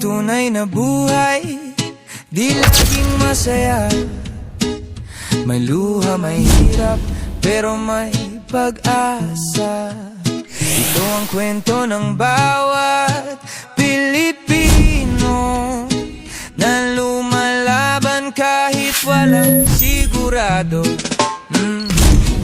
tunay na buhay, di laging masaya. May luha, may hirap, pero may pag-asa. Ito ang kwento ng bawat Pilipino na lumalaban kahit walang sigurado.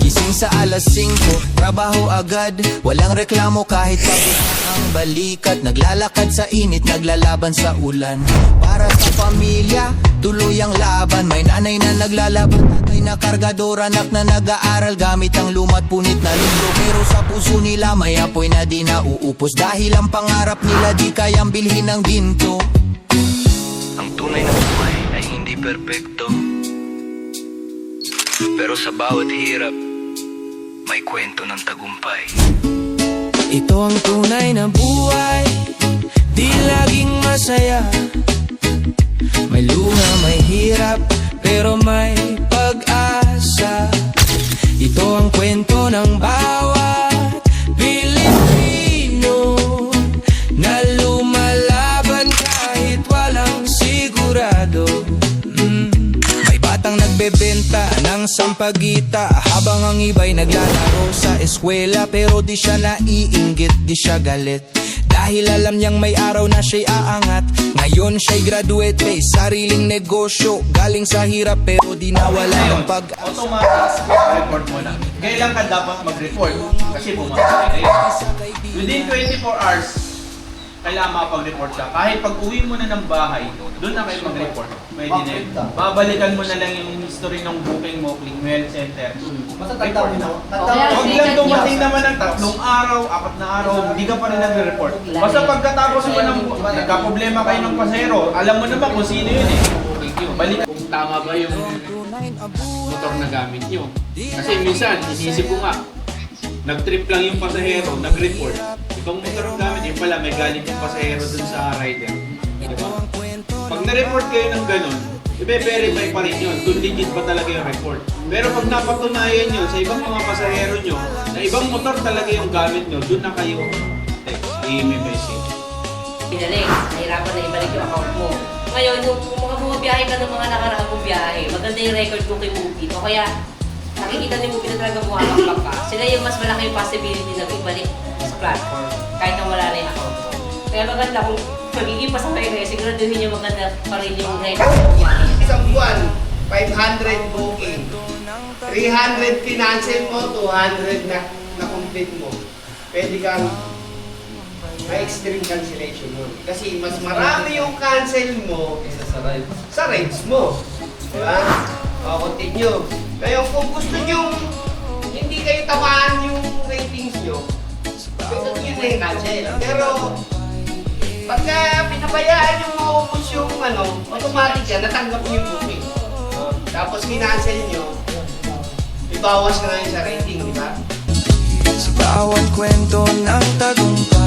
Gising sa alas 5, trabaho agad, walang reklamo kahit pagod ang balikat. Naglalakad sa init, naglalaban sa ulan. Para sa pamilya, tuloy ang laban. May nanay na naglalaban, tatay na kargador, anak na nag-aaral gamit ang lumat punit na libro. Pero sa puso nila may apoy na di nauupos, dahil ang pangarap nila di kayang bilhin ng ginto. Ang tunay na buhay ay hindi perpekto, pero sa bawat hirap may kwento ng tagumpay. Ito ang tunay na buhay, di laging masaya. May luha, may hirap, pero may pag-asa. Ito ang kwento ng bawat Pilipino na lumalaban kahit walang sigurado. May batang nagbebenta ng sampagita, habang ang iba'y naglalaro sa eskwela. Pero di siya naiinggit, di siya galit, dahil alam niyang may araw na siya'y aangat. Ngayon siya'y graduate, may sariling negosyo, galing sa hirap pero di nawala ng pag-asa. Automatic report mo na. Kailan ka dapat mag-report? Kasi pumasok kayo. Within 24 hours, kailangan makapag-report ka. Kahit pag uwi mo na ng bahay, doon na kayo mag-report. Pwede na yun. Babalikan mo na lang yung history ng booking mo, Click Mail Center. Report na. Huwag lang dumating naman ng 3 araw, 4 na araw, hindi ka pa rin nag-report. Basta pagkatapos mo ng nagka-problema kayo ng pasahero, alam mo naman kung sino yun eh. Balik. Kung tama ba yung motor na gamit nyo. Kasi minsan, inisip ko nga, nag-trip lang yung pasahero, nag-report. Ibang motor ang gamit, yung pala may galing yung pasahero dun sa rider. Diba? Pag na-report kayo ng ganun, i-verify pa rin yun kung legit ba talaga yung report. Pero pag napatunayan nyo sa ibang mga pasahero nyo, na ibang motor talaga yung gamit nyo, dun na kayo text, email message. Pinaling, nahirapan na ibalik yung account mo. Ngayon, yung mga bumabiyahe ka ng mga nakaraang mong biyahe, maganda yung record mo kay Muki. O kaya, nakikita ni Muki na talaga bumakakpak ka. Sila yung mas malaki yung possibility na ibalik sa platform, kahit na wala na yung account mo. Kaya maganda kung magiging pasakay kayo, siguraduhin nyo maganda pa rin yung record mo biyahe. Isang buwan, 500 booking, 300 financial mo, 200 na complete mo. Pwede kang may extreme cancellation mo. Kasi mas marami yung cancel mo sa rides mo. Diba? O, continue. Kaya kung gusto nyo, hindi kayo tamaan yung ratings nyo, yun na yung cancel. Pero, pagka pinabayaan yung maubos yung automatic yan, natanggap nyo yung booking. Tapos kinancel nyo, ibawas na yun sa rating, di ba? Sa bawat kwento ng tagumpay,